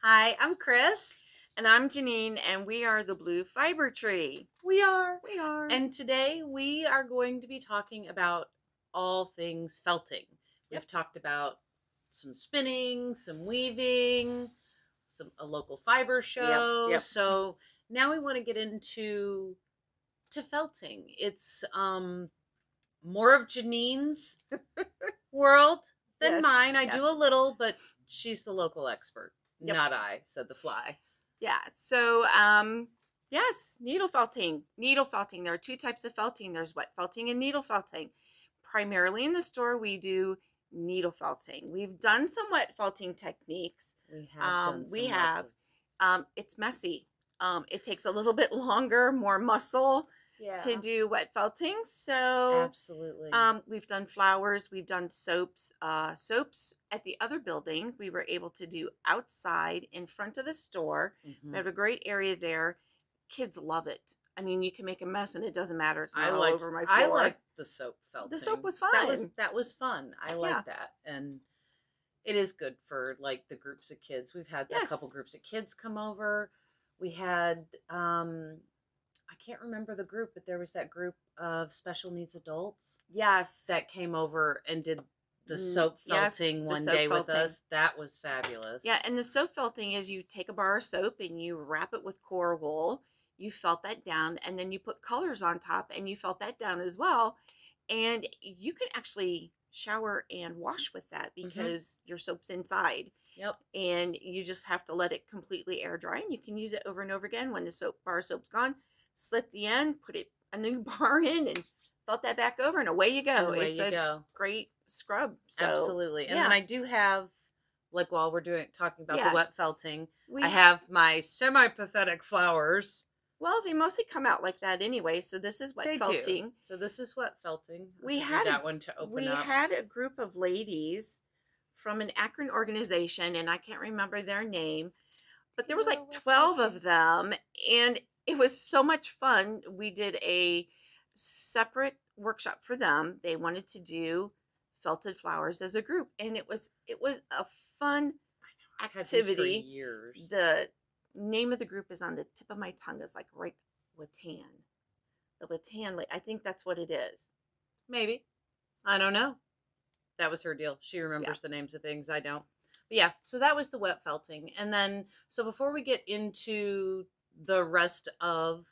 Hi, I'm Kris. And I'm Jeannine, and we are the Blue Fiber Tree. We are. And And today we are going to be talking about all things felting. We've talked about some spinning, some weaving, a local fiber show. Yep. So now we want to get into felting. It's more of Jeannine's world than Yes, mine. I yes. do a little, but she's the local expert. Yep. Not I, said the fly. yeah. So, yes, needle felting. Needle felting. There are two types of felting. There's wet felting and needle felting. Primarily in the store, we do needle felting. We've done some wet felting techniques. We have done It's messy. It takes a little bit longer, more muscle to Yeah. do wet felting. So Absolutely. we've done flowers, we've done soaps. Soaps at the other building, we were able to do outside in front of the store. We have a great area there. Kids love it. I mean, you can make a mess and it doesn't matter. It's not all over my floor. I liked the soap felting. The soap was fun. That was fun. I like that. And it is good for like the groups of kids. We've had a couple groups of kids come over. We had I can't remember the group, but there was that group of special needs adults. Yes. That came over and did the soap felting one day with us. That was fabulous. Yeah, and the soap felting is you take a bar of soap and you wrap it with core wool. You felt that down, and then you put colors on top, and you felt that down as well. And you can actually shower and wash with that because your soap's inside. Yep. And you just have to let it completely air dry, and you can use it over and over again. When the bar of soap's gone, slit the end, put a new bar in, and felt that back over, and away you go. It's a great scrub. So, absolutely. And then I do have, like, while we're talking about the wet felting, I have my semi-pathetic flowers. Well, they mostly come out like that anyway, so this is wet felting. So this is wet felting. We had a group of ladies from an Akron organization, and I can't remember their name, but there was like 12 of them, and it was so much fun. We did a separate workshop for them. They wanted to do felted flowers as a group, and it was a fun activity. For years. The name of the group is on the tip of my tongue. It's like Watan. The Watan. I think that's what it is. Maybe. I don't know. That was her deal. She remembers the names of things. I don't. But yeah, so that was the wet felting. And then, so before we get into the rest of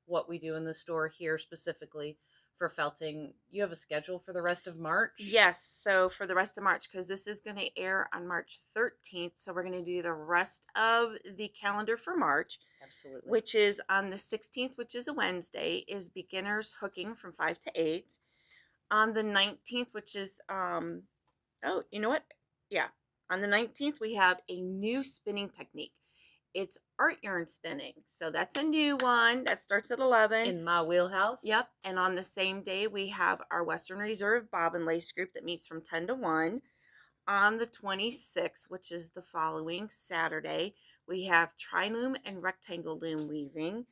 what we do in the store here specifically for felting, you have a schedule for the rest of March? Yes, so for the rest of March, because this is going to air on March 13th, so we're going to do the rest of the calendar for March. Absolutely. Which is on the 16th, which is a Wednesday, is beginners hooking from 5 to 8. On the 19th, which is, oh, you know what? Yeah, on the 19th, we have a new spinning technique. It's art yarn spinning. So that's a new one that starts at 11. In my wheelhouse. Yep. And on the same day, we have our Western Reserve Bobbin Lace group that meets from 10 to 1. On the 26th, which is the following Saturday, we have tri-loom and rectangle loom weaving.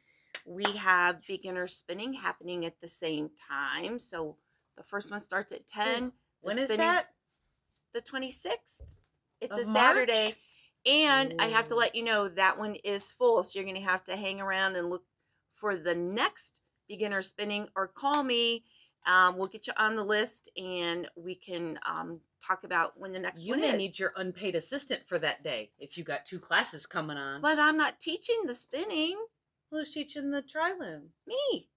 We have beginner spinning happening at the same time. So the first one starts at 10. When is that? The 26th. It's a Saturday. And I have to let you know that one is full, so you're going to have to hang around and look for the next beginner spinning, or call me. We'll get you on the list, and we can talk about when the next one is. You may need your unpaid assistant for that day if you got 2 classes coming on. But I'm not teaching the spinning. Who's teaching the tri-loom? Me.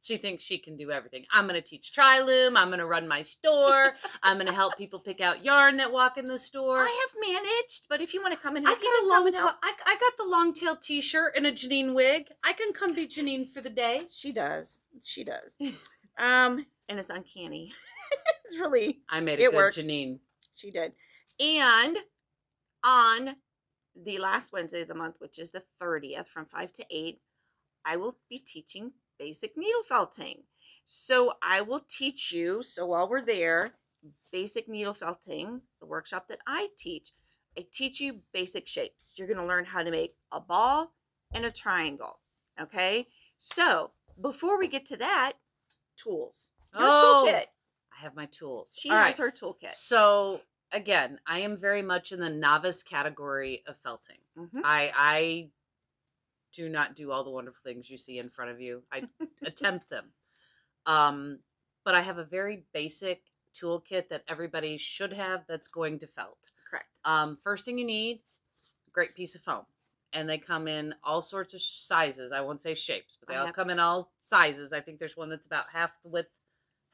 She thinks she can do everything. I'm going to teach tri-loom. I'm going to run my store. I'm going to help people pick out yarn that walk in the store. I have managed, but if you want to come and help, I got the long tail t-shirt and a Jeannine wig. I can come be Jeannine for the day. She does. She does. And it's uncanny. It's really. I made a good Jeannine. She did. And on the last Wednesday of the month, which is the 30th, from 5 to 8, I will be teaching basic needle felting. So I will teach you, so while we're there, basic needle felting, the workshop that I teach you basic shapes. You're going to learn how to make a ball and a triangle. Okay? So before we get to that, tools. Your toolkit. I have my tools. She has her toolkit. So again, I am very much in the novice category of felting. Mhm. I do not do all the wonderful things you see in front of you. I attempt them. But I have a very basic toolkit that everybody should have that's going to felt. Correct. First thing you need, great piece of foam. And they come in all sorts of sizes. I won't say shapes, but they all come in all sizes. I think there's one that's about half the width,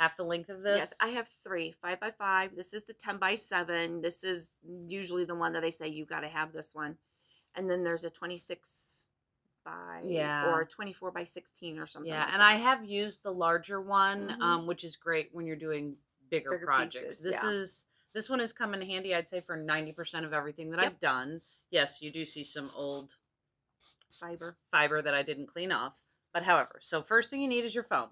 half the length of this. Yes, I have 3, 5x5. This is the 10x7. This is usually the one that I say you got to have this one. And then there's a 26 by or 24x16 or something. Yeah, like and that. I have used the larger one, which is great when you're doing bigger projects. Pieces, this one has come in handy, I'd say, for 90% of everything that I've done. Yes, you do see some old fiber that I didn't clean off. But however, so first thing you need is your foam.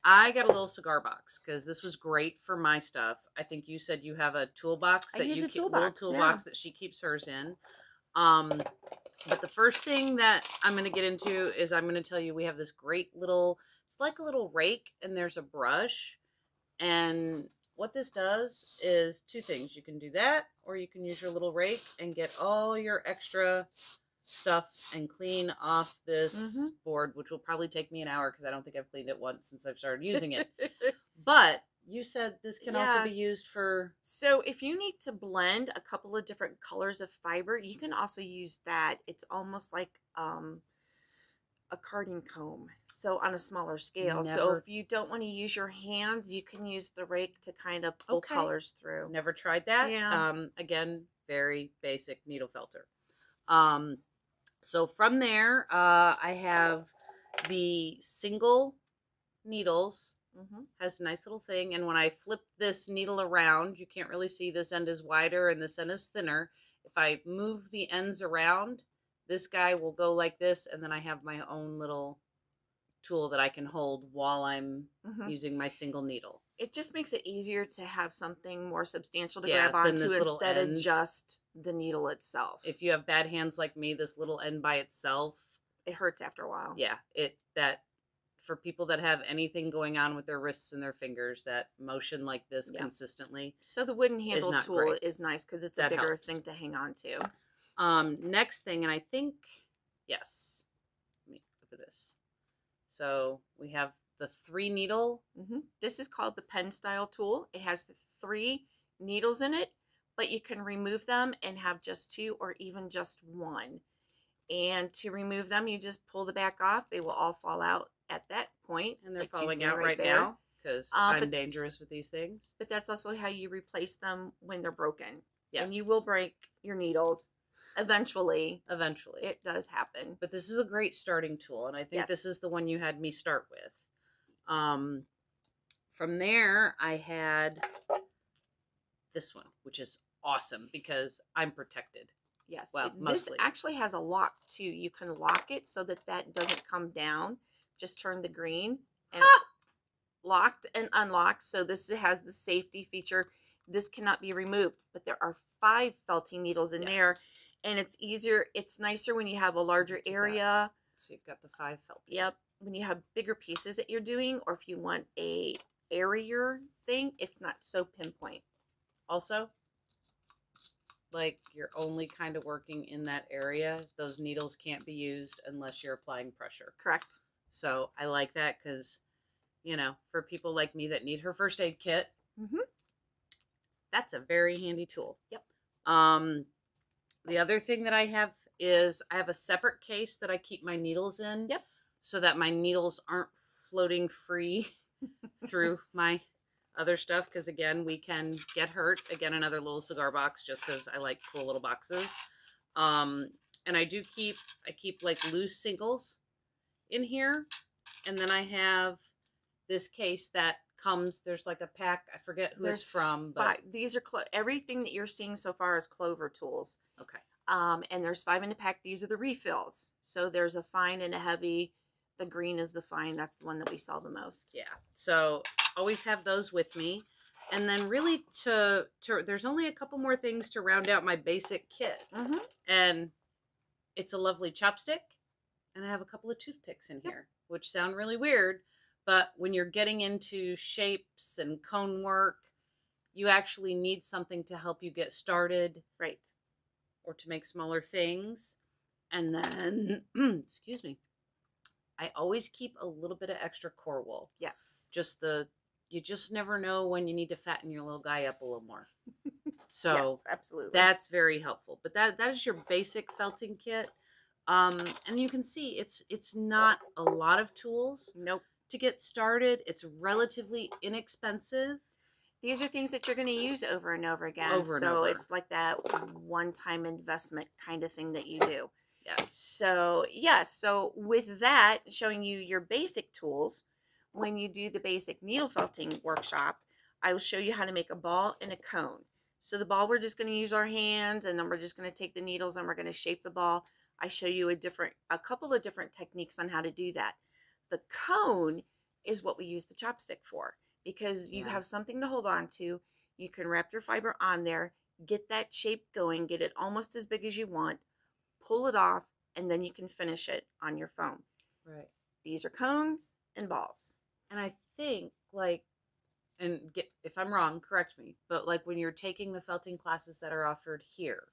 I got a little cigar box because this was great for my stuff. I think you said you have a toolbox that you keep, little toolbox that she keeps hers in. But the first thing that I'm going to get into is I'm going to tell you we have this great little, it's like a little rake and there's a brush. And what this does is 2 things. You can do that, or you can use your little rake and get all your extra stuff and clean off this board, which will probably take me an hour because I don't think I've cleaned it once since I've started using it. But you said this can also be used for... So if you need to blend a couple of different colors of fiber, you can also use that. It's almost like a carding comb, so on a smaller scale. So if you don't want to use your hands, you can use the rake to kind of pull colors through. Never tried that. Yeah. Again, very basic needle felter. So from there, I have the single needles. Has a nice little thing, and when I flip this needle around, you can't really see, this end is wider and this end is thinner. If I move the ends around, this guy will go like this, and then I have my own little tool that I can hold while I'm using my single needle. It just makes it easier to have something more substantial to grab onto instead of just the needle itself. If you have bad hands like me, this little end by itself, it hurts after a while. Yeah, for people that have anything going on with their wrists and their fingers, that motion like this consistently. So the wooden handle tool is nice because it's a bigger thing to hang on to. Next thing, and I think, yes, let me look at this. So we have the 3 needle. This is called the pen style tool. It has the 3 needles in it, but you can remove them and have just 2 or even just 1. And to remove them, you just pull the back off. They will all fall out at that point. And they're falling out right now because I'm dangerous with these things. But that's also how you replace them when they're broken. Yes. And you will break your needles eventually. Eventually. It does happen. But this is a great starting tool. And I think this is the one you had me start with. From there, I had this one, which is awesome because I'm protected. Yes. Well, this actually has a lock too. You can lock it so that that doesn't come down. Just turn the green and it's locked and unlocked. So this has the safety feature. This cannot be removed, but there are 5 felting needles in there, and it's easier. It's nicer when you have a larger area. So you've got the 5 felting. Yep. When you have bigger pieces that you're doing, or if you want a airier thing, it's not so pinpoint. Also, like you're only kind of working in that area. Those needles can't be used unless you're applying pressure. Correct. So I like that because, you know, for people like me that need her first aid kit, that's a very handy tool. Yep. The other thing that I have is I have a separate case that I keep my needles in. Yep. So that my needles aren't floating free through my other stuff. Because again, we can get hurt. Again, another little cigar box just because I like cool little boxes. And I keep like loose singles in here, and then I have this case that comes, there's like a pack, I forget who it's from, but these are everything that you're seeing so far is Clover tools. Okay. And there's 5 in a pack. These are the refills. So there's a fine and a heavy. The green is the fine. That's the one that we sell the most. Yeah. So always have those with me. And then really there's only a couple more things to round out my basic kit. And it's a lovely chopstick. And I have a couple of toothpicks in here, which sound really weird. But when you're getting into shapes and cone work, you actually need something to help you get started Right. or to make smaller things. And then, excuse me, I always keep a little bit of extra core wool. Yes. You just never know when you need to fatten your little guy up a little more. So yes, absolutely. that's very helpful. But that is your basic felting kit. And you can see it's not a lot of tools. Nope. To get started. It's relatively inexpensive. These are things that you're going to use over and over again. Over and so over. it's like that one-time investment kind of thing that you do. Yes. So, yes. So with that, showing you your basic tools, when you do the basic needle felting workshop, I will show you how to make a ball and a cone. So the ball, we're just going to use our hands, and then we're just going to take the needles and we're going to shape the ball. I show you a couple of different techniques on how to do that. The cone is what we use the chopstick for, because you have something to hold on to. You can wrap your fiber on there, get that shape going, get it almost as big as you want, pull it off, and then you can finish it on your foam. Right. These are cones and balls. And I think, if I'm wrong, correct me, but like when you're taking the felting classes that are offered here,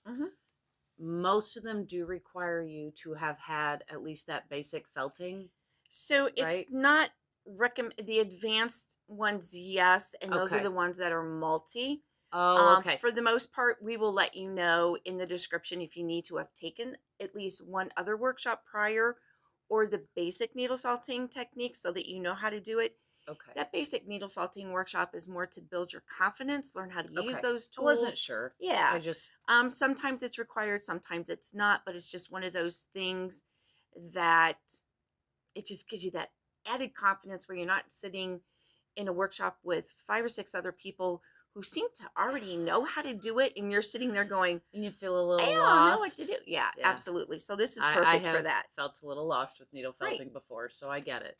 most of them do require you to have had at least that basic felting. So it's not the advanced ones, yes, and those are the ones that are multi. Oh, okay. For the most part, we will let you know in the description if you need to have taken at least one other workshop prior, or the basic needle felting technique, so that you know how to do it. Okay. That basic needle felting workshop is more to build your confidence, learn how to use those tools. I wasn't sure. Yeah. I just sometimes it's required, sometimes it's not, but it's just one of those things that it just gives you that added confidence where you're not sitting in a workshop with 5 or 6 other people who seem to already know how to do it, and you're sitting there going, and you feel a little I lost. don't know what to do. Yeah, absolutely. So this is perfect for that. I felt a little lost with needle felting before, so I get it.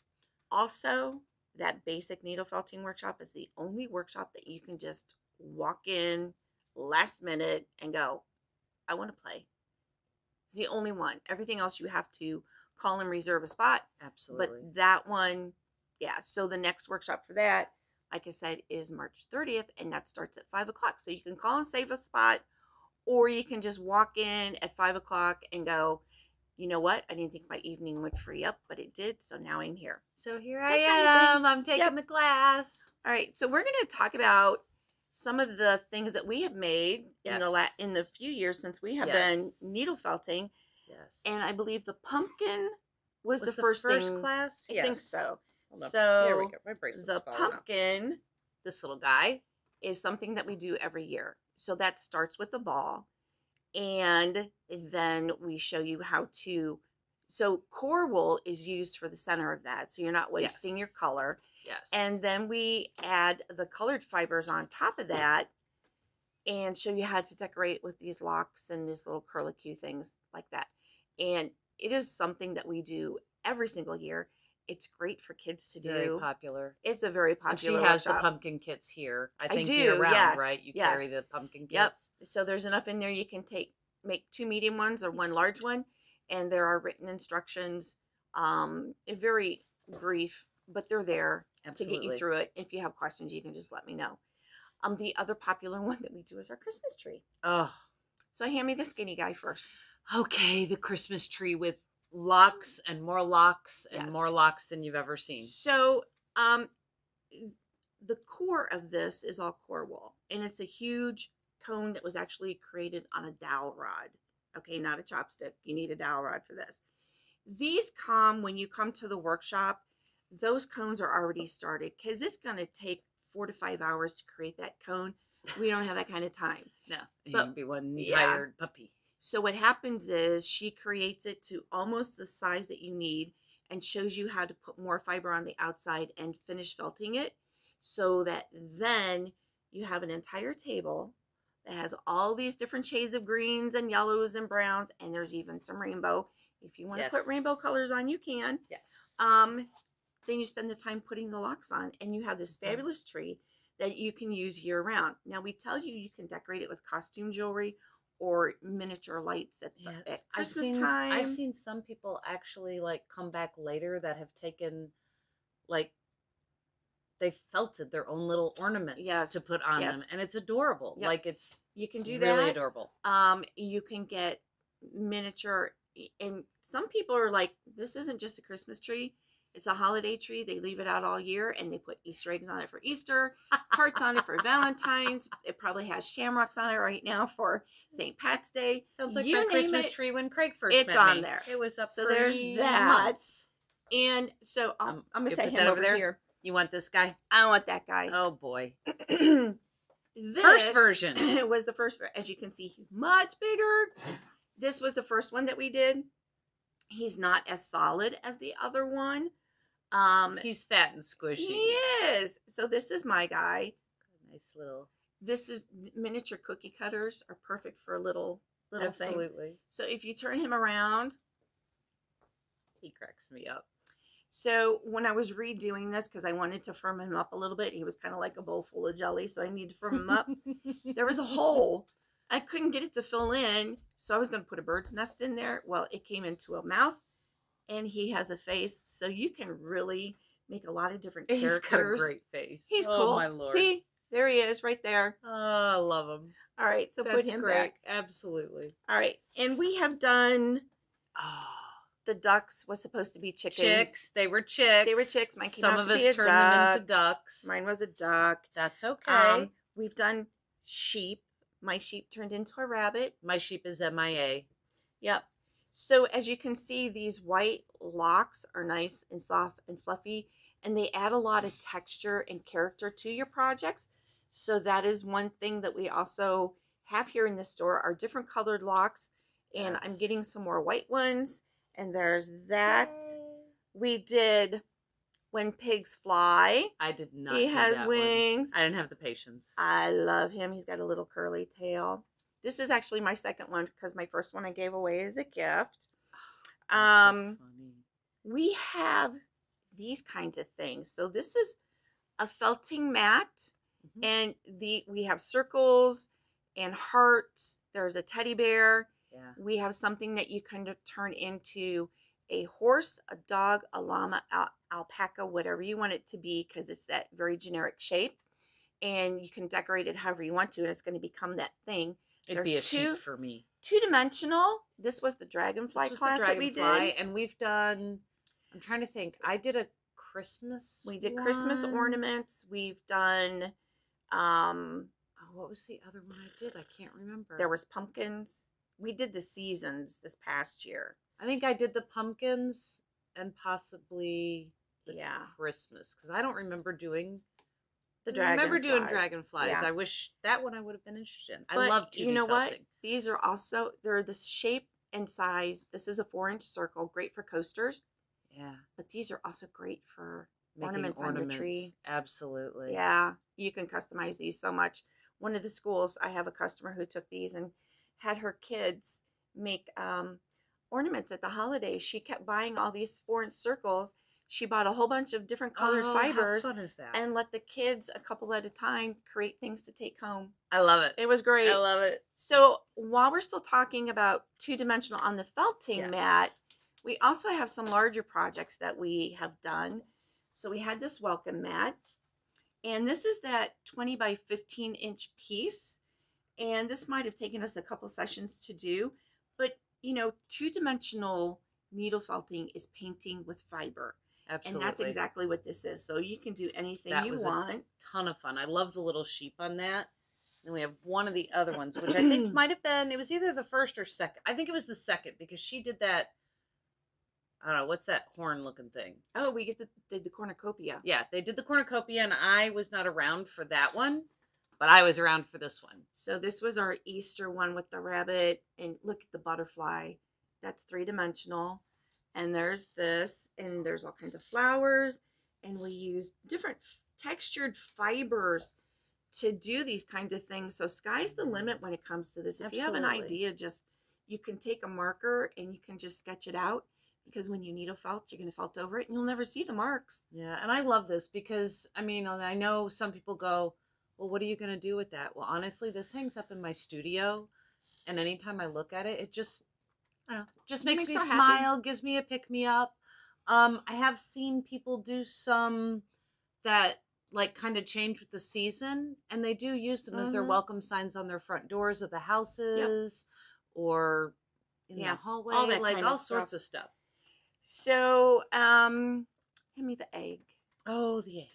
Also, that basic needle felting workshop is the only workshop that you can just walk in last minute and go, I want to play. It's the only one. Everything else you have to call and reserve a spot. Absolutely. But that one, yeah. So the next workshop for that, like I said, is March 30th, and that starts at 5 o'clock. So you can call and save a spot, or you can just walk in at 5 o'clock and go, you know what? I didn't think my evening would free up, but it did. So now I'm here. So here I am. I'm taking the class. All right. So we're going to talk about some of the things that we have made in the few years since we have been needle felting. Yes. And I believe the pumpkin was the first thing. class. I think so. So here we go. My bracelet's the falling pumpkin, off. This little guy, is something that we do every year. So that starts with a ball, and then we show you how to. So core wool is used for the center of that, so you're not wasting your color. Yes. And then we add the colored fibers on top of that, and show you how to decorate with these locks and these little curlicue things like that. And it is something that we do every single year. It's great for kids to do. Very popular. It's a very popular. And she has workshop. The pumpkin kits here. I think do, year round, yes, right? You carry the pumpkin kits. Yep. So there's enough in there you can make 2 medium ones or 1 large one, and there are written instructions. Very brief, but they're there to get you through it. If you have questions, you can just let me know. The other popular one that we do is our Christmas tree. Oh. So hand me the skinny guy first. Okay, the Christmas tree with locks and more locks and more locks than you've ever seen. So the core of this is all core wool, and it's a huge cone that was actually created on a dowel rod. Okay, not a chopstick. You need a dowel rod for this. These come when you come to the workshop. Those cones are already started, because it's going to take 4 to 5 hours to create that cone. We don't have that kind of time. No, you'd be one tired puppy. So what happens is she creates it to almost the size that you need, and shows you how to put more fiber on the outside and finish felting it, so that then you have an entire table that has all these different shades of greens and yellows and browns, and there's even some rainbow. If you want to put rainbow colors on, you can. Yes. Then you spend the time putting the locks on, and you have this fabulous tree that you can use year round. Now we tell you can decorate it with costume jewelry or miniature lights at Christmas time. I've seen some people actually come back later that have taken they felted their own little ornaments to put on them, and it's adorable. Yep. Like it's you can do really that. adorable. You can get miniature, and some people are like, this isn't just a Christmas tree. It's a holiday tree. They leave it out all year, and they put Easter eggs on it for Easter, hearts on it for Valentine's. It probably has shamrocks on it right now for St. Pat's Day. Sounds like my Christmas tree when Craig first met me. It's on there. It was up so for there's that. months. And so I'm gonna set him over there. here. You want this guy? I want that guy. Oh boy. This first version. It was the first. As you can see, he's much bigger. This was the first one that we did. He's not as solid as the other one. He's fat and squishy. He is. So this is my guy. Nice little. This is miniature cookie cutters are perfect for little Absolutely. things. So if you turn him around, he cracks me up. So when I was redoing this, because I wanted to firm him up a little bit, he was kind of like a bowl full of jelly, so I needed to firm him up. There was a hole. I couldn't get it to fill in, so I was going to put a bird's nest in there. Well, it came into a mouth, and he has a face, so you can really make a lot of different characters. He's got a great face. He's cool. Oh, my Lord. See? There he is right there. Oh, I love him. All right, so That's put him great. back. Absolutely. All right, and we have done... The ducks was supposed to be chickens. Chicks. They were chicks. They were chicks. Mine came Some out of to us be a turned duck. them into ducks. Mine was a duck. That's okay. We've done sheep. My sheep turned into a rabbit. My sheep is MIA. Yep. So as you can see, these white locks are nice and soft and fluffy, and they add a lot of texture and character to your projects. So that is one thing that we also have here in the store are different colored locks, and Yes. I'm getting some more white ones. And there's that. We did When Pigs Fly. I did not. He do has that wings. One. I didn't have the patience. I love him. He's got a little curly tail. This is actually my second one because my first one I gave away as a gift. So funny. We have these kinds of things. So this is a felting mat, and we have circles and hearts. There's a teddy bear. Yeah. We have something that you kind of turn into a horse, a dog, a llama, alpaca, whatever you want it to be, because it's that very generic shape. And you can decorate it however you want to, and it's going to become that thing. It'd be a sheep for me. Two-dimensional. This was the dragonfly class that we did. And we've done, I'm trying to think. I did a Christmas We did one. Christmas ornaments. We've done, what was the other one I did? I can't remember. there was pumpkins. We did the seasons this past year. I think I did the pumpkins and possibly the Yeah. Christmas, because I don't remember doing The I remember doing dragonflies. dragonflies. Yeah. I wish that one I would have been interested in. I But love 2D you know what? felting. These are also, they're the shape and size. This is a 4-inch circle, great for coasters. Yeah. But these are also great for Making ornaments on your tree. Absolutely. Yeah, you can customize these so much. One of the schools, I have a customer who took these and had her kids make ornaments at the holidays. She kept buying all these 4-inch circles. She bought a whole bunch of different colored fibers How fun is that? and let the kids, a couple at a time, create things to take home. I love it. It was great. I love it. So while we're still talking about two-dimensional on the felting mat, we also have some larger projects that we have done. So we had this welcome mat, and this is that 20 by 15-inch piece. And this might have taken us a couple sessions to do, but you know, two-dimensional needle felting is painting with fiber. Absolutely. And that's exactly what this is. So you can do anything That you was want. a ton of fun. I love the little sheep on that. And we have one of the other ones, which I think might have been, it was either the first or second. I think it was the second, because she did that, I don't know, what's that horn looking thing? Oh, we did the cornucopia. Yeah, they did the cornucopia, and I was not around for that one, but I was around for this one. So this was our Easter one with the rabbit, and look at the butterfly. That's 3-dimensional. And there's this, and there's all kinds of flowers, and we use different textured fibers to do these kinds of things. So sky's the limit when it comes to this. If you have an idea, you can take a marker and you can just sketch it out, because when you needle felt, you're going to felt over it and you'll never see the marks. Yeah, and I love this because, I mean, I know some people go, well, what are you going to do with that? Well, honestly, this hangs up in my studio, and anytime I look at it, it just, I don't know, just makes me smile, gives me a pick-me-up. I have seen people do some that like kind of change with the season, and they do use them as their Mhm. welcome signs on their front doors of the houses or in the Yeah, hallway, all that like kind of all stuff. sorts of stuff. So, hand me the egg. Oh, the egg.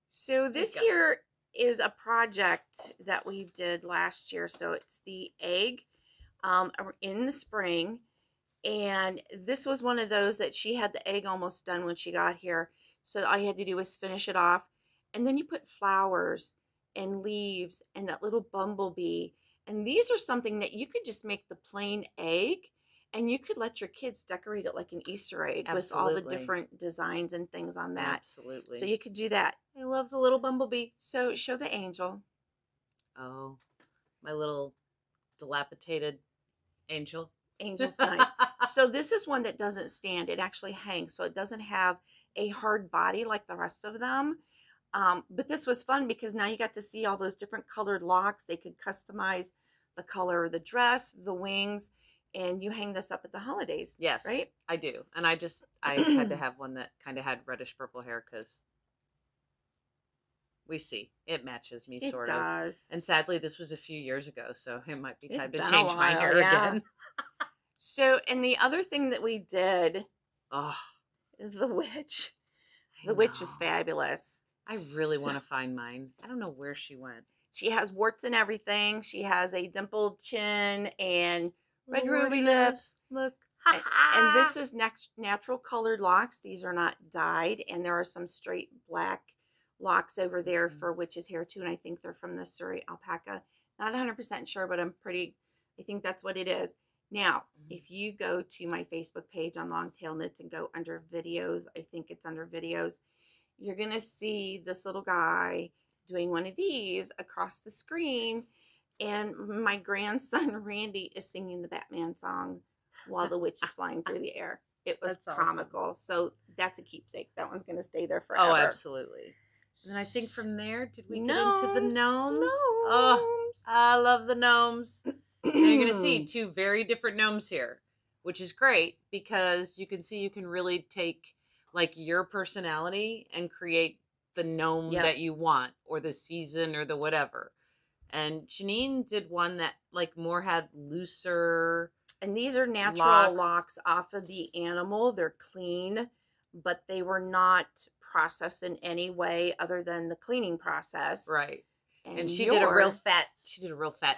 So this go. here is a project that we did last year. So it's the egg in the spring. And this was one of those that she had the egg almost done when she got here. So all you had to do was finish it off. And then you put flowers and leaves and that little bumblebee. And these are something that you could just make the plain egg, and you could let your kids decorate it like an Easter egg with all the Absolutely. different designs and things on that. Absolutely. So you could do that. I love the little bumblebee. So show the angel. Oh, my little dilapidated angel. Angel's nice. So this is one that doesn't stand. It actually hangs. So it doesn't have a hard body like the rest of them. But this was fun because now you got to see all those different colored locks. They could customize the color of the dress, the wings, and you hang this up at the holidays. Yes, right? I do. And I had to have one that kind of had reddish purple hair because we see it matches me sort of. It does. And sadly, this was a few years ago, so it might be time to change my hair again. So, and the other thing that we did, oh, the witch. The witch was fabulous. I really want to find mine. I don't know where she went. She has warts and everything. She has a dimpled chin and red ruby lips. Look. And this is natural colored locks. These are not dyed. And there are some straight black locks over there for witch's hair too. And I think they're from the Surrey alpaca. Not 100% sure, but I think that's what it is. Now, if you go to my Facebook page on Longtail Knits and go under videos, I think it's under videos, you're going to see this little guy doing one of these across the screen. And my grandson, Randy, is singing the Batman song while the witch is flying through the air. It was comical. Awesome. So that's a keepsake. That one's going to stay there forever. Oh, absolutely. And I think from there, did we get into the gnomes? Oh, I love the gnomes. Now you're going to see two very different gnomes here, which is great because you can see you can really take like your personality and create the gnome that you want, or the season, or the whatever. And Jeannine did one that like more had looser. And these are natural locks off of the animal. They're clean, but they were not processed in any way other than the cleaning process. Right. And she did a real fat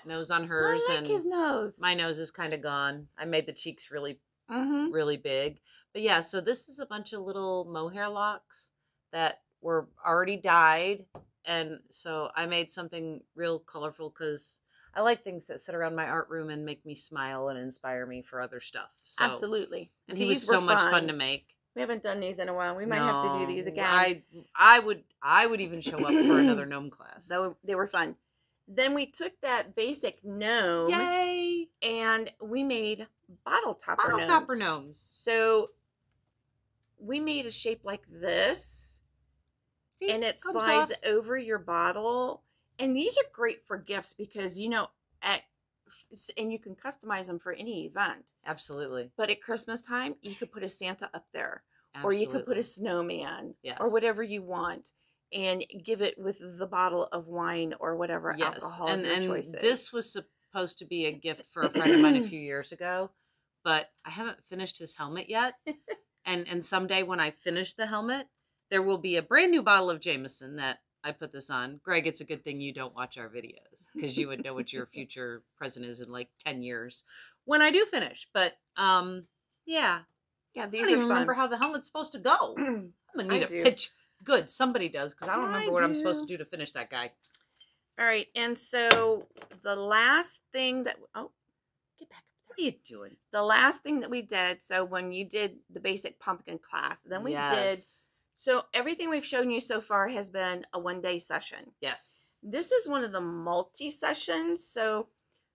nose on hers. I like his nose. My nose is kind of gone. I made the cheeks really, really big. But yeah, so this is a bunch of little mohair locks that were already dyed. And so I made something real colorful because I like things that sit around my art room and make me smile and inspire me for other stuff. So, absolutely. And he was so much fun to make. We haven't done these in a while. We might have to do these again. I would even show up for another gnome class. They were fun. Then we took that basic gnome. Yay! And we made bottle topper gnomes. So we made a shape like this. See, and it slides over your bottle. And these are great for gifts because, you know, and you can customize them for any event. Absolutely. But at Christmas time, you could put a Santa up there. Absolutely. Or you could put a snowman. Yes. Or whatever you want. And give it with the bottle of wine or whatever alcohol of your choice is. This was supposed to be a gift for a friend of mine a few years ago. But I haven't finished his helmet yet. and someday when I finish the helmet, there will be a brand new bottle of Jameson that I put this on. Greg, it's a good thing you don't watch our videos because you would know what your future present is in like 10 years when I do finish. But yeah. Yeah, these I don't even remember how the helmet's supposed to go. I'm going to need a pitch. Good, somebody does because I don't remember what I'm supposed to do to finish that guy. All right, and so the last thing that... Oh, get back up there. What are you doing? The last thing that we did, so when you did the basic pumpkin class, then we did... So everything we've shown you so far has been a one-day session. Yes. This is one of the multi-sessions. So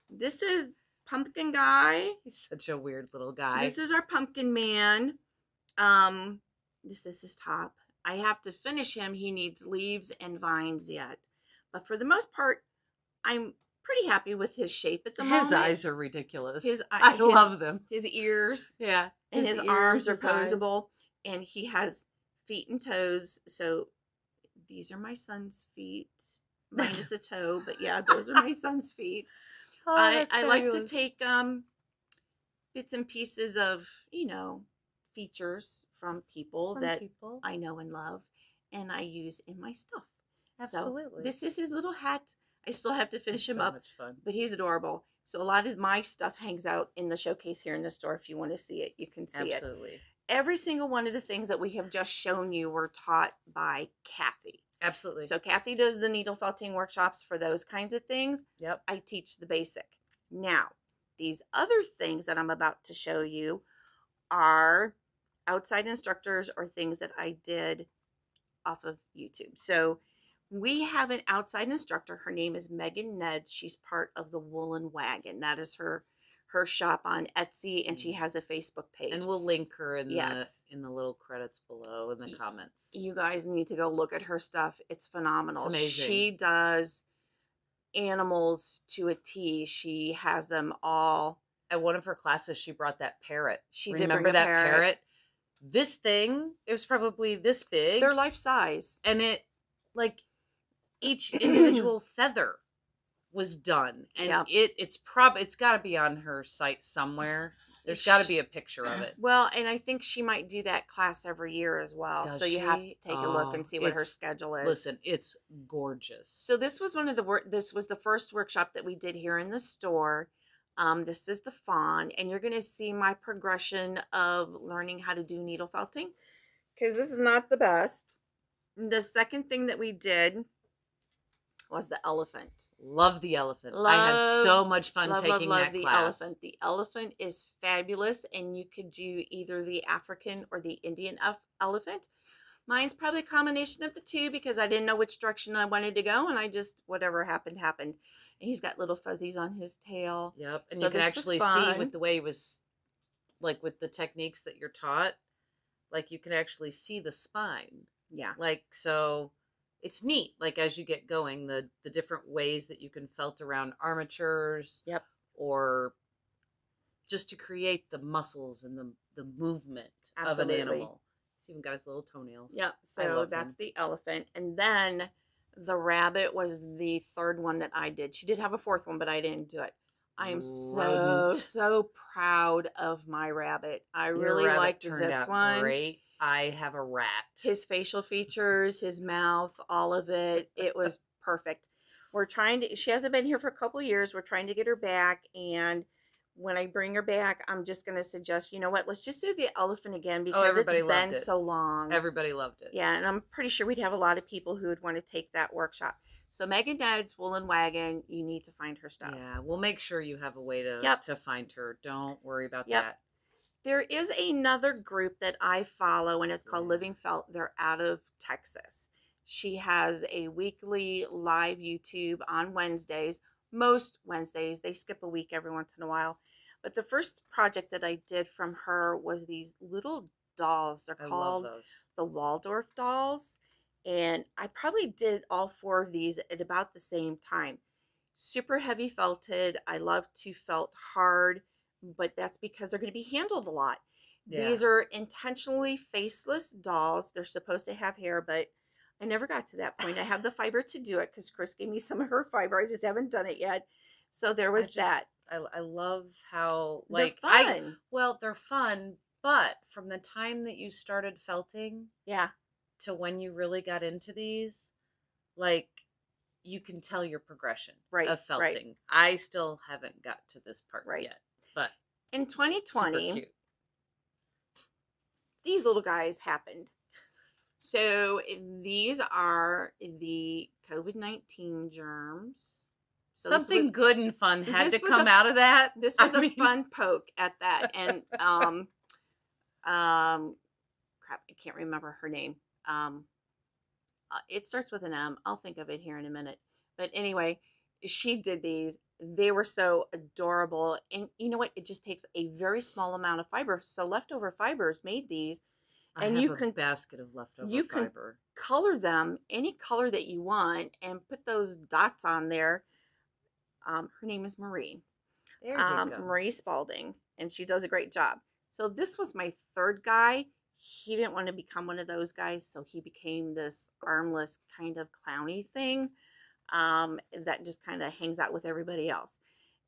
this is Pumpkin Guy. He's such a weird little guy. This is our Pumpkin Man. This is his top. I have to finish him. He needs leaves and vines yet. But for the most part, I'm pretty happy with his shape at the moment. His eyes are ridiculous. I love them. His ears. Yeah. And his arms are posable. And he has feet and toes, so these are my son's feet. Minus a toe, but yeah, those are my son's feet. Oh, I like to fabulous. take bits and pieces of, features from people that I know and love, and I use in my stuff. Absolutely. So this is his little hat. I still have to finish him so up, much fun. but he's adorable. So a lot of my stuff hangs out in the showcase here in the store. If you want to see it, you can see Absolutely. it. Every single one of the things that we have just shown you were taught by Kathy. Absolutely. So Kathy does the needle felting workshops for those kinds of things. Yep. I teach the basic. Now, these other things that I'm about to show you are outside instructors or things that I did off of YouTube. So we have an outside instructor. Her name is Megan Nedds. She's part of the Woolen Wagon. That is her shop on Etsy, and she has a Facebook page. And we'll link her in the little credits below in the comments. You guys need to go look at her stuff. It's phenomenal. It's amazing. She does animals to a T. She has them all. At one of her classes, she brought that parrot. She remember that parrot? This thing, it was probably this big. They're life size. And it, like, each individual feather was done. And it's got to be on her site somewhere. There's got to be a picture of it. Well, and I think she might do that class every year as well. Does so you have to take a look and see what her schedule is. Listen, it's gorgeous. So this was this was the first workshop that we did here in the store. This is the fawn, and you're going to see my progression of learning how to do needle felting, because this is not the best. The second thing that we did was the elephant. Love the elephant. I had so much fun taking that the class. Elephant. The elephant is fabulous, and you could do either the African or the Indian elephant. Mine's probably a combination of the two because I didn't know which direction I wanted to go, and I just, whatever happened, happened. And he's got little fuzzies on his tail. Yep, and so you can actually see with the way he was, like with the techniques that you're taught, like you can actually see the spine. Yeah. Like, so it's neat, like as you get going, the different ways that you can felt around armatures. Yep. Or just to create the muscles and the movement of an animal. He's even got his little toenails. Yep. So that's the elephant. And then the rabbit was the third one that I did. She did have a fourth one, but I didn't do it. I am so proud of my rabbit. I really liked this one. Great. I have a rat. His facial features, his mouth, all of it. It was perfect. We're trying to, she hasn't been here for a couple years. We're trying to get her back. And when I bring her back, I'm just going to suggest, you know what, let's just do the elephant again because it's been so long. Everybody loved it. Yeah, and I'm pretty sure we'd have a lot of people who would want to take that workshop. So Megan Nedds, Woolen Wagon, you need to find her stuff. Yeah, we'll make sure you have a way to find her. Don't worry about that. There is another group that I follow, and it's called Living Felt. They're out of Texas. She has a weekly live YouTube on Wednesdays. Most Wednesdays. They skip a week every once in a while. But the first project that I did from her was these little dolls. They're called the Waldorf Dolls. And I probably did all 4 of these at about the same time. Super heavy felted. I love to felt hard, but that's because they're going to be handled a lot. Yeah. These are intentionally faceless dolls. They're supposed to have hair, but I never got to that point. I have the fiber to do it because Kris gave me some of her fiber. I just haven't done it yet. So there was that. I love how, like, they're fun. They're fun, but from the time that you started felting, to when you really got into these, like, you can tell your progression of felting. Right. I still haven't got to this part yet, but in 2020, these little guys happened. So these are the COVID-19 germs. So something good and fun had to come out of that. This was a fun poke at that. And crap, I can't remember her name. It starts with an M. I'll think of it here in a minute. But anyway, she did these. They were so adorable. And you know what? It just takes a very small amount of fiber. So leftover fibers made these. And you can basket of leftover fiber. Can color them any color that you want and put those dots on there. Her name is Marie. There you go. Marie Spalding, and she does a great job. So this was my third guy. he didn't want to become one of those guys, so he became this armless kind of clowny thing that just kind of hangs out with everybody else.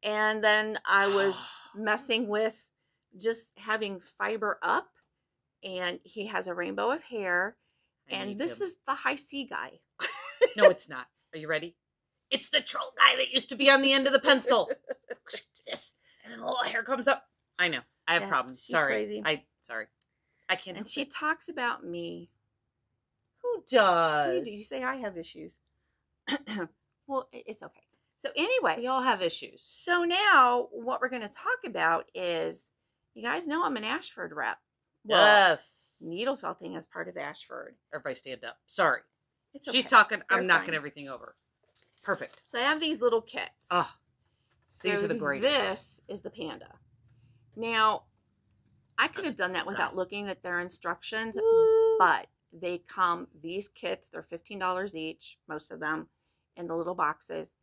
And then I was messing with just having fiber up, and he has a rainbow of hair, and this is the high C guy. No, it's not. Are you ready? It's the troll guy that used to be on the end of the pencil. This, and then the little hair comes up. I know. I have problems. Sorry. Crazy. Sorry. I can't. And she talks about me. Who does? You say I have issues. Well, it's okay. So anyway. We all have issues. So now what we're going to talk about is, you guys know I'm an Ashford rep. Well, yes. Needle felting as part of Ashford. Everybody stand up. Sorry. It's okay. She's talking. They're I'm knocking fine. everything over. Perfect. So I have these little kits. Oh, these are the greatest. This is the Panda. Now, I could have done that without looking at their instructions, but they come, these kits, they're $15 each, most of them, in the little boxes.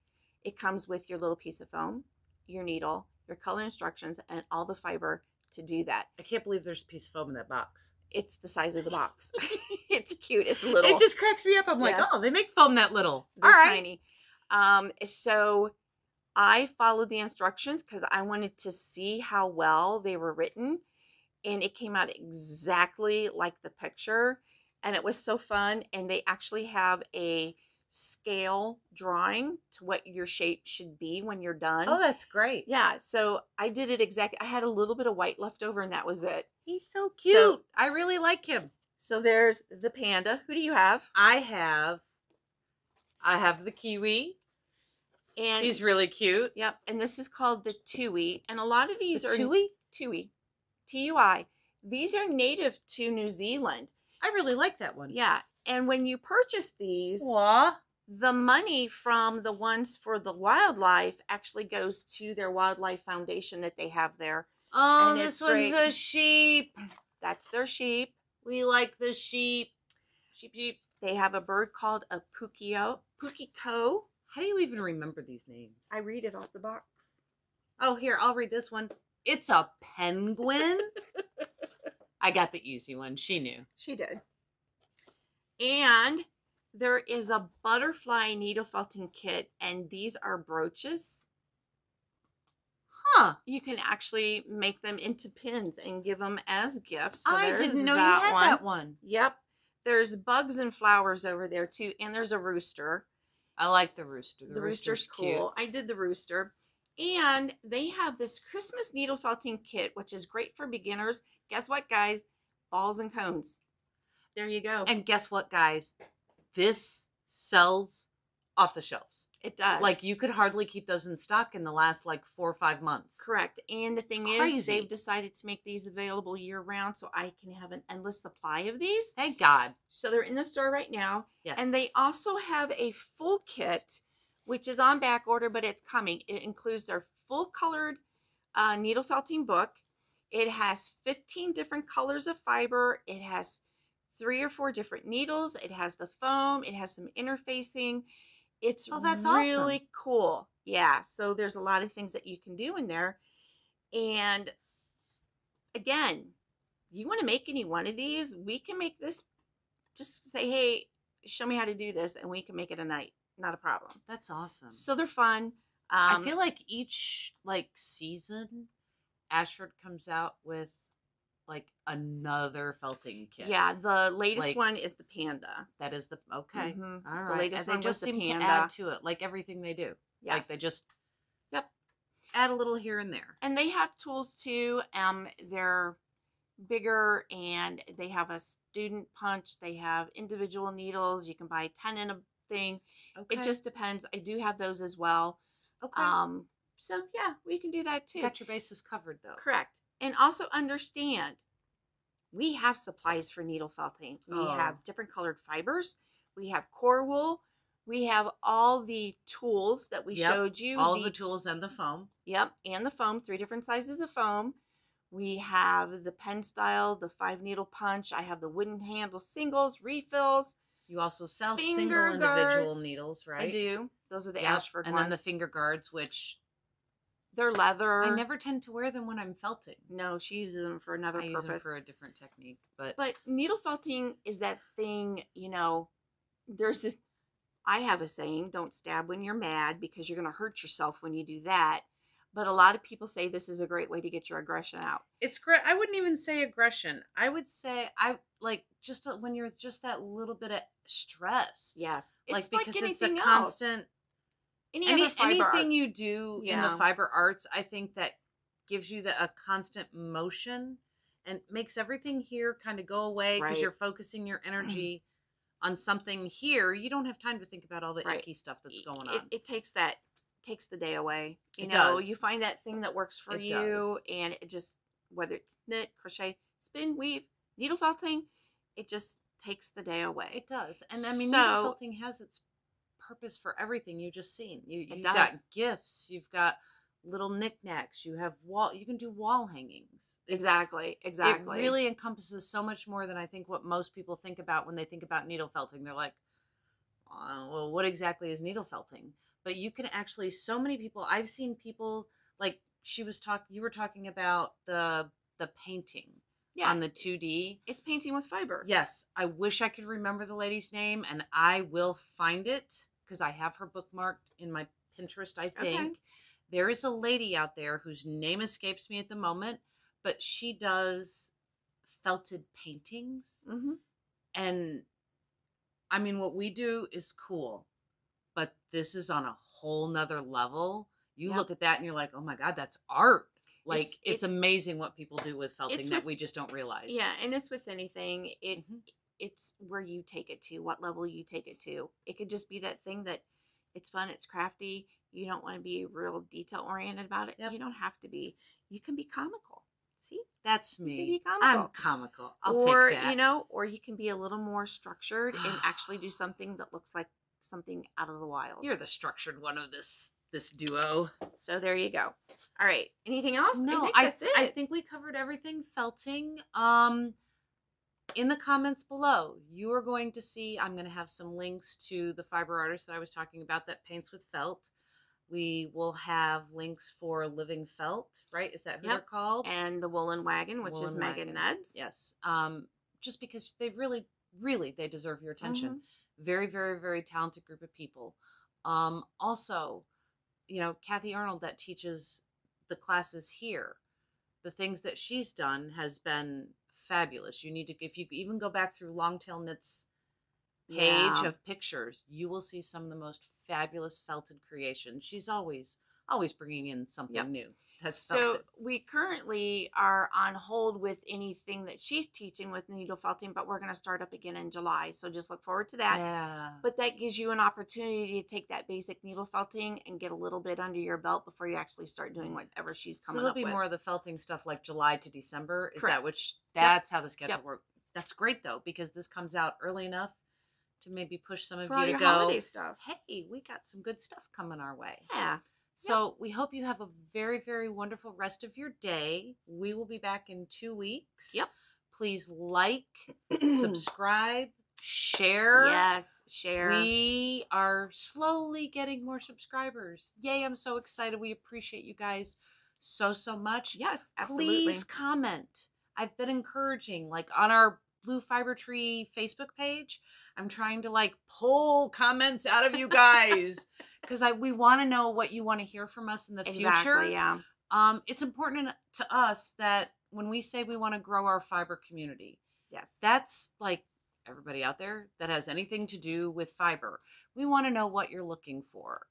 It comes with your little piece of foam, your needle, your color instructions, and all the fiber to do that. I can't believe there's a piece of foam in that box. It's the size of the box. It's cute. It's little. It just cracks me up. I'm like, oh, they make foam that little. They're all right. Tiny. So I followed the instructions because I wanted to see how well they were written. And it came out exactly like the picture. And it was so fun. And they actually have a scale drawing to what your shape should be when you're done. Oh, that's great. Yeah. So I did it exactly. I had a little bit of white left over and that was it. He's so cute. So, I really like him. So there's the Panda. Who do you have? I have the Kiwi. And he's really cute. Yep. And this is called the Tui. And a lot of these are Tui? Tui. T-U-I. These are native to New Zealand. I really like that one. Yeah. And when you purchase these, the money from the ones for the wildlife actually goes to their wildlife foundation that they have there. Oh, and this one's a sheep. That's their sheep. We like the sheep. Sheep. They have a bird called a Pukiko. How do you even remember these names? I read it off the box. Oh, here, I'll read this one. It's a penguin. I got the easy one. She knew. She did. And there is a butterfly needle felting kit, and these are brooches. Huh. You can actually make them into pins and give them as gifts. So I didn't know you had that one. Yep. There's bugs and flowers over there too, and there's a rooster. I like the rooster. The rooster's cool. Cute. I did the rooster. And they have this Christmas needle felting kit, which is great for beginners. Guess what, guys? Balls and cones. There you go. And guess what, guys? This sells off the shelves. It does. Like, you could hardly keep those in stock in the last, 4 or 5 months. Correct. And the thing is, they've decided to make these available year-round, so I can have an endless supply of these. Thank God. So they're in the store right now. Yes. And they also have a full kit, which is on back order, but it's coming. It includes their full-colored needle felting book. It has 15 different colors of fiber. It has 3 or 4 different needles. It has the foam. It has some interfacing. It's that's really awesome. Cool. Yeah. So there's a lot of things that you can do in there. And again, you want to make any one of these, we can make this. Just say, hey, show me how to do this, and we can make it a night. Not a problem. That's awesome. So they're fun. I feel like each season, Ashford comes out with another felting kit. Yeah, the latest one is the Panda. That is the all right. The latest and one they just was the seem Panda. to add to it, like everything they do. Yes. They just add a little here and there. And they have tools too. They're bigger, and they have a student punch. They have individual needles. You can buy 10 in a thing. Okay. It just depends. I do have those as well. Okay. So yeah, we can do that too. Got your bases covered though. Correct. And also understand, we have supplies for needle felting. We have different colored fibers. We have core wool. We have all the tools that we showed you. All the tools and the foam. Yep, and the foam, 3 different sizes of foam. We have the pen style, the 5 needle punch. I have the wooden handle singles, refills. You also sell single individual needles, right? I do. Those are the Ashford ones. And then the finger guards, which They're leather. I never tend to wear them when I'm felting. No, she uses them for another I purpose. use them for a different technique. But needle felting is that thing, you know, there's this, I have a saying, don't stab when you're mad, because you're going to hurt yourself when you do that. But a lot of people say this is a great way to get your aggression out. it's great. I wouldn't even say aggression. I would say when you're just that little bit of stressed. Yes. Like, It's because like it's a anything constant. else. Anything Anything you do in the Yeah. fiber arts, I think that gives you a constant motion and makes everything here kind of go away, because Right. you're focusing your energy on something here. You don't have time to think about all the Right. icky stuff that's going on. It takes the day away. You It know, does. you find that thing that works for It you, does. and it just, whether it's knit, crochet, spin, weave, needle felting, it just takes the day away. It does. And I mean, So- needle felting has its purpose for everything you just seen. You've got does. gifts, you've got little knickknacks, you can do wall hangings. Exactly. It really encompasses so much more than I think what most people think about when they think about needle felting. They're like, well, what exactly is needle felting? But you can actually, so many people, I've seen people, like you were talking about the painting on the 2D. It's painting with fiber. Yes, I wish I could remember the lady's name, and I will find it because I have her bookmarked in my Pinterest, I think. Okay. There is a lady out there whose name escapes me at the moment, but she does felted paintings. Mm-hmm. And I mean, what we do is cool, but this is on a whole nother level. You look at that and you're like, oh my God, that's art. Like, it's amazing what people do with felting that we just don't realize. Yeah, and it's with anything. It's where you take it to, what level you take it to. It could just be that thing that it's fun, it's crafty. You don't want to be real detail oriented about it. Yep. You don't have to be. You can be comical. See? That's me. You can be comical. I'm comical. I'll take that. You know, or you can be a little more structured and actually do something that looks like something out of the wild. You're the structured one of this duo. So there you go. All right. Anything else? No, I think that's it. I think we covered everything felting. In the comments below, you are going to see, I'm going to have some links to the fiber artist that I was talking about that paints with felt. We will have links for Living Felt, right? Is that who they're called? And the Woolen Wagon, which is Megan Nedds. Yes. Just because they really, they deserve your attention. Mm-hmm. Very, very, very talented group of people. Also, you know, Kathy Arnold that teaches the classes here, the things that she's done has been fabulous. You need to, if you even go back through Longtail Knit's page of pictures, you will see some of the most fabulous felted creations. She's always bringing in something new. So we currently are on hold with anything that she's teaching with needle felting, but we're going to start up again in July. So just look forward to that. Yeah. But that gives you an opportunity to take that basic needle felting and get a little bit under your belt before you actually start doing whatever she's coming up with. So there'll be more of the felting stuff like July to December. Is Correct. That's how the schedule works. That's great though, because this comes out early enough to maybe push some of you to go, holiday stuff. Hey, we got some good stuff coming our way. Yeah. So we hope you have a very, very wonderful rest of your day. We will be back in 2 weeks. Yep. Please like, subscribe, share. Yes, share. We are slowly getting more subscribers. Yay, I'm so excited. We appreciate you guys so much. Yes, absolutely. Please comment. I've been encouraging, like on our Blue Fiber Tree Facebook page, I'm trying to like pull comments out of you guys because we want to know what you want to hear from us in the future. Yeah. It's important to us that when we say we want to grow our fiber community, yes, that's like everybody out there that has anything to do with fiber. We want to know what you're looking for.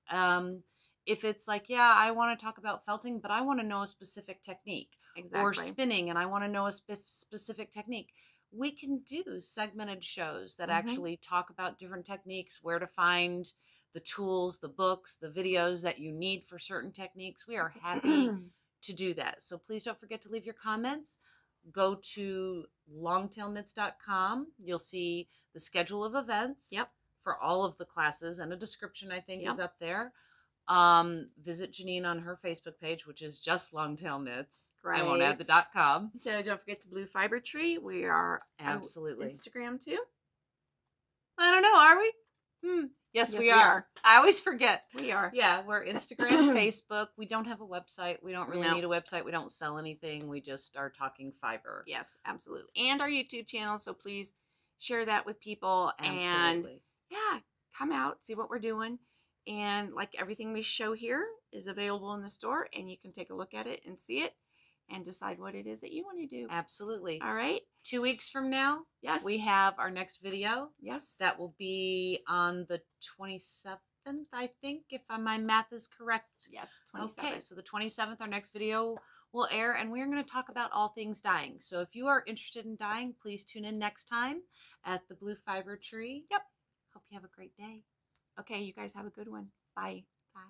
If it's like, yeah, I want to talk about felting, but I want to know a specific technique. Exactly. Or spinning and I want to know a specific technique. We can do segmented shows that actually talk about different techniques, where to find the tools, the books, the videos that you need for certain techniques. We are happy to do that. So please don't forget to leave your comments. Go to longtailknits.com. You'll see the schedule of events for all of the classes, and a description, I think, is up there. Visit Jeannine on her Facebook page, which is just Longtail Knits. Right. I won't add the .com. So don't forget the Blue Fiber Tree. We are absolutely on Instagram too. I don't know. Are we? Yes, Yes, we are. I always forget. We are. Yeah, we're Instagram, Facebook. We don't have a website. We don't really No. need a website. We don't sell anything. We just are talking Fiverr. Yes, absolutely. And our YouTube channel. So please share that with people. Absolutely. And yeah, come out, see what we're doing. And like everything we show here is available in the store, and you can take a look at it and see it and decide what it is that you want to do. Absolutely. All right. 2 weeks from now, yes, we have our next video. Yes. That will be on the 27th, I think, if my math is correct. Yes, 27th. Okay, so the 27th, our next video will air, and we're going to talk about all things dyeing. So if you are interested in dyeing, please tune in next time at the Blue Fiber Tree. Yep. Hope you have a great day. Okay, you guys have a good one. Bye. Bye.